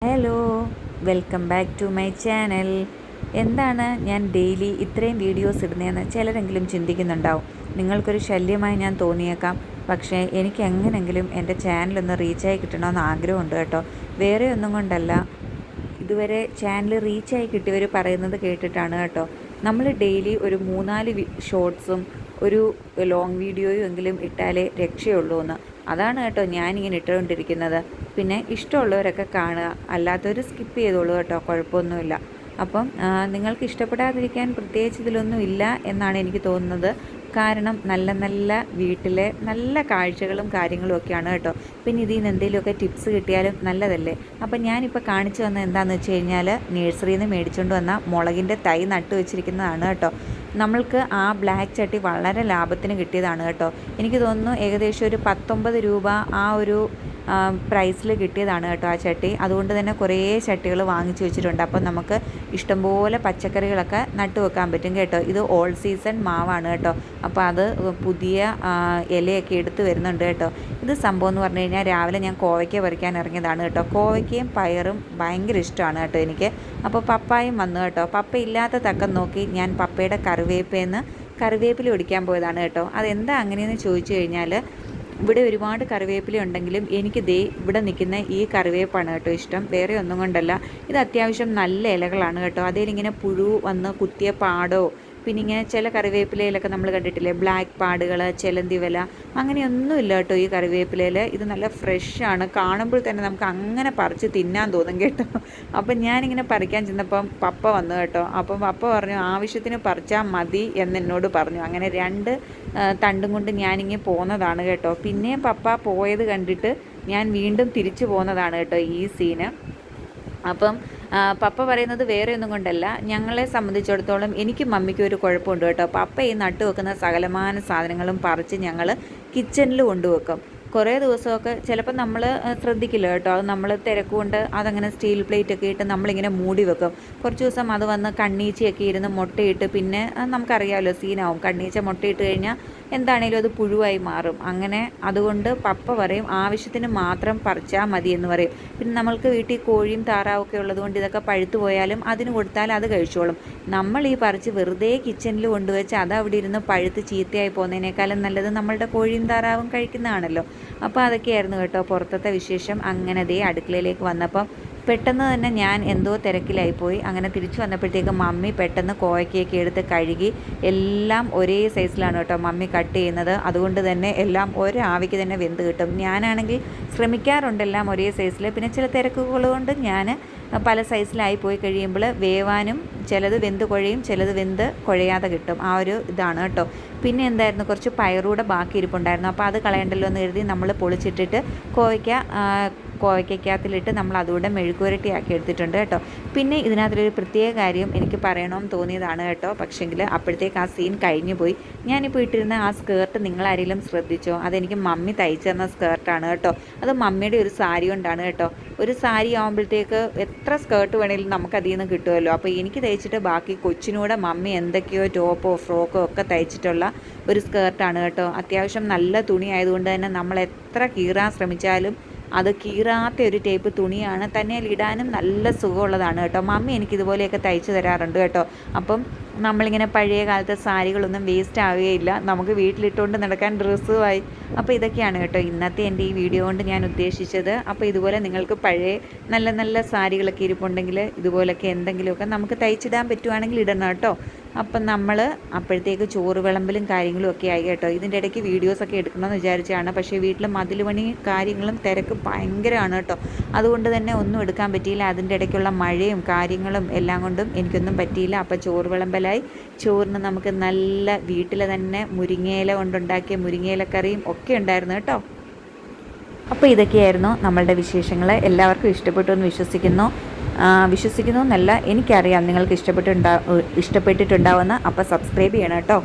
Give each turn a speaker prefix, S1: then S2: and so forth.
S1: Hello, welcome back to my channel. എന്താണ് ഞാൻ daily ഇത്രയും വീഡിയോസ് ഇടുന്നതെന്ന് ചിലരെങ്കിലും ചിന്തിക്കുന്നുണ്ടാവും. നിങ്ങൾക്കൊരു ശല്യമായി ഞാൻ തോന്നിയേക്കാം. പക്ഷേ എനിക്ക് എങ്ങനെങ്കിലും എൻ്റെ ചാനലൊന്ന് റീച്ചായി കിട്ടണമെന്ന് ആഗ്രഹമുണ്ട് കേട്ടോ. വേറെ ഒന്നും കൊണ്ടല്ല, ഇതുവരെ ചാനൽ റീച്ചായി കിട്ടിയവർ പറയുന്നത് കേട്ടിട്ടാണ് കേട്ടോ. നമ്മൾ ഡെയിലി ഒരു 3-4 ഷോർട്സും ഒരു ലോങ് വീഡിയോയും എങ്കിലും ഇട്ടാലേ രക്ഷയുള്ളൂ എന്ന്. അതാണ് കേട്ടോ ഞാനിങ്ങനെ ഇട്ടുകൊണ്ടിരിക്കുന്നത്. പിന്നെ ഇഷ്ടമുള്ളവരൊക്കെ കാണുക, അല്ലാത്തവർ സ്കിപ്പ് ചെയ്തോളൂ കേട്ടോ, കുഴപ്പമൊന്നുമില്ല. അപ്പം നിങ്ങൾക്ക് ഇഷ്ടപ്പെടാതിരിക്കാൻ പ്രത്യേകിച്ച് ഇതിലൊന്നും ഇല്ല എന്നാണ് എനിക്ക് തോന്നുന്നത്. കാരണം നല്ല നല്ല വീട്ടിലെ നല്ല കാഴ്ചകളും കാര്യങ്ങളും ഒക്കെയാണ് കേട്ടോ. പിന്നെ ഇതിൽ നിന്ന് എന്തെങ്കിലുമൊക്കെ ടിപ്സ് കിട്ടിയാലും നല്ലതല്ലേ. അപ്പം ഞാനിപ്പോൾ കാണിച്ചു വന്നത് എന്താണെന്ന് വെച്ച് കഴിഞ്ഞാൽ, നഴ്സറിയിൽ നിന്ന് മേടിച്ചുകൊണ്ട് വന്ന മുളകിൻ്റെ തൈ നട്ടു വെച്ചിരിക്കുന്നതാണ് കേട്ടോ. നമ്മൾക്ക് ആ ബ്ലാക്ക് ചട്ടി വളരെ ലാഭത്തിന് കിട്ടിയതാണ് കേട്ടോ. എനിക്ക് തോന്നുന്നു ഏകദേശം ഒരു 19 രൂപ ആ ഒരു പ്രൈസിൽ കിട്ടിയതാണ് കേട്ടോ ആ ചട്ടി. അതുകൊണ്ട് തന്നെ കുറേ ചട്ടികൾ വാങ്ങിച്ചു വെച്ചിട്ടുണ്ട്. അപ്പം നമുക്ക് ഇഷ്ടംപോലെ പച്ചക്കറികളൊക്കെ നട്ടു വെക്കാൻ പറ്റും കേട്ടോ. ഇത് ഓൾ സീസൺ മാവാണ് കേട്ടോ. അപ്പോൾ അത് പുതിയ ഇലയൊക്കെ എടുത്ത് വരുന്നുണ്ട് കേട്ടോ. ഇത് സംഭവം എന്ന് പറഞ്ഞു കഴിഞ്ഞാൽ, രാവിലെ ഞാൻ കോവയ്ക്ക പറിക്കാൻ ഇറങ്ങിയതാണ് കേട്ടോ. കോവയ്ക്കയും പയറും ഭയങ്കര ഇഷ്ടമാണ് കേട്ടോ എനിക്ക്. അപ്പോൾ പപ്പായും വന്നു കേട്ടോ. പപ്പ ഇല്ലാത്ത തക്കം നോക്കി ഞാൻ പപ്പയുടെ കറിവേപ്പില ഒടിക്കാൻ പോയതാണ് കേട്ടോ. അതെന്താ അങ്ങനെയെന്ന് ചോദിച്ചു കഴിഞ്ഞാൽ, ഇവിടെ ഒരുപാട് കറിവേപ്പില ഉണ്ടെങ്കിലും എനിക്ക് ഇവിടെ നിൽക്കുന്ന ഈ കറിവേപ്പാണ് കേട്ടോ ഇഷ്ടം. വേറെ ഒന്നും കൊണ്ടല്ല, ഇത് അത്യാവശ്യം നല്ല ഇലകളാണ് കേട്ടോ. അതിലിങ്ങനെ പുഴു വന്ന് കുത്തിയ പാടോ, പിന്നെ ഇങ്ങനെ ചില കറിവേപ്പിലയിലൊക്കെ നമ്മൾ കണ്ടിട്ടില്ലേ ബ്ലാക്ക് പാടുകൾ, ചിലന്തി വില, അങ്ങനെയൊന്നുമില്ല കേട്ടോ ഈ കറിവേപ്പിലയിൽ. ഇത് നല്ല ഫ്രഷാണ്. കാണുമ്പോൾ തന്നെ നമുക്ക് അങ്ങനെ പറിച്ച് തിന്നാൻ തോന്നും കേട്ടോ. അപ്പം ഞാനിങ്ങനെ പറിക്കാൻ ചെന്നപ്പം പപ്പ വന്നു കേട്ടോ. അപ്പം പപ്പ പറഞ്ഞു ആവശ്യത്തിന് പറിച്ചാൽ മതി എന്നോട് പറഞ്ഞു. അങ്ങനെ 2 തണ്ടും കൊണ്ട് ഞാനിങ്ങനെ പോകുന്നതാണ് കേട്ടോ. പിന്നെ പപ്പ പോയത് കണ്ടിട്ട് ഞാൻ വീണ്ടും തിരിച്ചു പോകുന്നതാണ് കേട്ടോ ഈ സീന്. അപ്പം പപ്പ പറയുന്നത് വേറെ ഒന്നും കൊണ്ടല്ല, ഞങ്ങളെ സംബന്ധിച്ചിടത്തോളം എനിക്കും മമ്മിക്കും ഒരു കുഴപ്പമുണ്ട് കേട്ടോ. പപ്പ ഈ നട്ടു വെക്കുന്ന സകലമാന സാധനങ്ങളും പറിച്ച് ഞങ്ങൾ കിച്ചണിൽ കൊണ്ടുവെക്കും. കുറേ ദിവസമൊക്കെ ചിലപ്പോൾ നമ്മൾ ശ്രദ്ധിക്കില്ല കേട്ടോ. അത് നമ്മൾ തിരക്കുകൊണ്ട് അതങ്ങനെ സ്റ്റീൽ പ്ലേറ്റൊക്കെ ഇട്ട് നമ്മളിങ്ങനെ മൂടി വെക്കും. കുറച്ച് ദിവസം അത് വന്ന് കണ്ണീച്ചയൊക്കെ ഇരുന്ന് മുട്ടയിട്ട്, പിന്നെ നമുക്കറിയാമല്ലോ സീനാവും. കണ്ണീച്ച മുട്ടയിട്ട് കഴിഞ്ഞാൽ എന്താണേലും അത് പുഴുവായി മാറും. അങ്ങനെ അതുകൊണ്ട് പപ്പ പറയും ആവശ്യത്തിന് മാത്രം പറിച്ചാൽ മതി എന്ന് പറയും. പിന്നെ നമ്മൾക്ക് വീട്ടിൽ കോഴിയും താറാവൊക്കെ ഉള്ളതുകൊണ്ട് ഇതൊക്കെ പഴുത്തു പോയാലും അതിന് കൊടുത്താൽ അത് കഴിച്ചോളും. നമ്മൾ ഈ പറിച്ച് വെറുതെ കിച്ചണിൽ കൊണ്ടുവച്ച് അത് അവിടെ ഇരുന്ന് പഴുത്ത് ചീത്തയായി പോകുന്നതിനേക്കാളും നല്ലത് നമ്മളുടെ കോഴിയും താറാവും കഴിക്കുന്നതാണല്ലോ. അപ്പോൾ അതൊക്കെയായിരുന്നു കേട്ടോ പുറത്തത്തെ വിശേഷം. അങ്ങനെ അടുക്കളയിലേക്ക് വന്നപ്പം പെട്ടെന്ന് തന്നെ ഞാൻ എന്തോ തിരക്കിലായിപ്പോയി. അങ്ങനെ തിരിച്ചു വന്നപ്പോഴത്തേക്കും മമ്മി പെട്ടെന്ന് കോവയ്ക്കൊക്കെ എടുത്ത് കഴുകി എല്ലാം ഒരേ സൈസിലാണ് കേട്ടോ മമ്മി കട്ട് ചെയ്യുന്നത്. അതുകൊണ്ട് തന്നെ എല്ലാം ഒരാവിക്ക് തന്നെ വെന്ത് കിട്ടും. ഞാനാണെങ്കിൽ ശ്രമിക്കാറുണ്ട് എല്ലാം ഒരേ സൈസിൽ. പിന്നെ ചില തിരക്കുകൾ കൊണ്ട് ഞാൻ പല സൈസിലായി പോയി കഴിയുമ്പോൾ വേവാനും ചിലത് വെന്ത് കുഴയും, ചിലത് വെന്ത് കുഴയാതെ കിട്ടും. ആ ഒരു ഇതാണ് കേട്ടോ. പിന്നെ എന്തായിരുന്നു, കുറച്ച് പയറൂടെ ബാക്കി ഇരിപ്പുണ്ടായിരുന്നു. അപ്പോൾ അത് കളയണ്ടല്ലോ എന്ന് കരുതി നമ്മൾ പൊളിച്ചിട്ടിട്ട് കോവയ്ക്കകത്തിലിട്ട് നമ്മൾ അതുകൂടെ മെഴുക്കുവരട്ടിയാക്കി എടുത്തിട്ടുണ്ട് കേട്ടോ. പിന്നെ ഇതിനകത്തൊരു പ്രത്യേക കാര്യം എനിക്ക് പറയണമെന്ന് തോന്നിയതാണ് കേട്ടോ. പക്ഷേങ്കിൽ അപ്പോഴത്തേക്ക് ആ സീൻ കഴിഞ്ഞു പോയി. ഞാനിപ്പോൾ ഇട്ടിരുന്ന ആ സ്കേർട്ട് നിങ്ങളാരെങ്കിലും ശ്രദ്ധിച്ചോ? അതെനിക്ക് മമ്മി തയ്ച്ചു തന്ന സ്കേർട്ടാണ് കേട്ടോ. അത് മമ്മിയുടെ ഒരു സാരി കൊണ്ടാണ് കേട്ടോ. ഒരു സാരി ആകുമ്പോഴത്തേക്ക് എത്ര സ്കേർട്ട് വേണമെങ്കിലും നമുക്കതിൽ നിന്ന് കിട്ടുമല്ലോ. അപ്പോൾ എനിക്ക് തയ്ച്ചിട്ട് ബാക്കി കൊച്ചിനൂടെ മമ്മി എന്തൊക്കെയോ ടോപ്പോ ഫ്രോക്കോ ഒക്കെ തയ്ച്ചിട്ടുള്ള ഒരു സ്കേർട്ടാണ് കേട്ടോ. അത്യാവശ്യം നല്ല തുണി ആയതുകൊണ്ട് തന്നെ നമ്മൾ എത്ര കീറാൻ ശ്രമിച്ചാലും അത് കീറാത്ത ഒരു ടൈപ്പ് തുണിയാണ്. തന്നെ ഇടാനും നല്ല സുഖമുള്ളതാണ് കേട്ടോ. മമ്മി എനിക്കിതുപോലെയൊക്കെ തയ്ച്ചു തരാറുണ്ട് കേട്ടോ. അപ്പം നമ്മളിങ്ങനെ പഴയ കാലത്തെ സാരികളൊന്നും വേസ്റ്റ് ആവുകയില്ല, നമുക്ക് വീട്ടിലിട്ടുകൊണ്ട് നടക്കാൻ ഡ്രസ്സുമായി. അപ്പോൾ ഇതൊക്കെയാണ് കേട്ടോ ഇന്നത്തെ എൻ്റെ ഈ വീഡിയോ കൊണ്ട് ഞാൻ ഉദ്ദേശിച്ചത്. അപ്പോൾ ഇതുപോലെ നിങ്ങൾക്ക് പഴയ നല്ല നല്ല സാരികളൊക്കെ ഇരിപ്പുണ്ടെങ്കിൽ ഇതുപോലൊക്കെ എന്തെങ്കിലുമൊക്കെ നമുക്ക് തയ്ച്ചിടാൻ പറ്റുവാണെങ്കിൽ ഇടണം കേട്ടോ. അപ്പം നമ്മൾ അപ്പോഴത്തേക്ക് ചോറ് വിളമ്പലും കാര്യങ്ങളും ഒക്കെ ആയി കേട്ടോ. ഇതിൻ്റെ ഇടയ്ക്ക് വീഡിയോസൊക്കെ എടുക്കണമെന്ന് വിചാരിച്ചാണ്. പക്ഷേ വീട്ടിൽ മതിൽ പണി കാര്യങ്ങളും തിരക്ക് ഭയങ്കരമാണ് കേട്ടോ. അതുകൊണ്ട് തന്നെ ഒന്നും എടുക്കാൻ പറ്റിയില്ല. അതിൻ്റെ ഇടയ്ക്കുള്ള മഴയും കാര്യങ്ങളും എല്ലാം കൊണ്ടും എനിക്കൊന്നും പറ്റിയില്ല. അപ്പോൾ ചോറ് വിളമ്പലായി. ചോറിന് നമുക്ക് നല്ല വീട്ടിൽ തന്നെ മുരിങ്ങയില കൊണ്ടുണ്ടാക്കിയ മുരിങ്ങയിലക്കറിയും ഒക്കെ ഉണ്ടായിരുന്നു കേട്ടോ. അപ്പോൾ ഇതൊക്കെയായിരുന്നു നമ്മളുടെ വിശേഷങ്ങൾ. എല്ലാവർക്കും ഇഷ്ടപ്പെട്ടു എന്ന് വിശ്വസിക്കുന്നു എന്നല്ല, എനിക്കറിയാം നിങ്ങൾക്ക് ഇഷ്ടപ്പെട്ടിട്ടുണ്ടാവുമെന്ന്. അപ്പോൾ സബ്സ്ക്രൈബ് ചെയ്യണം കേട്ടോ.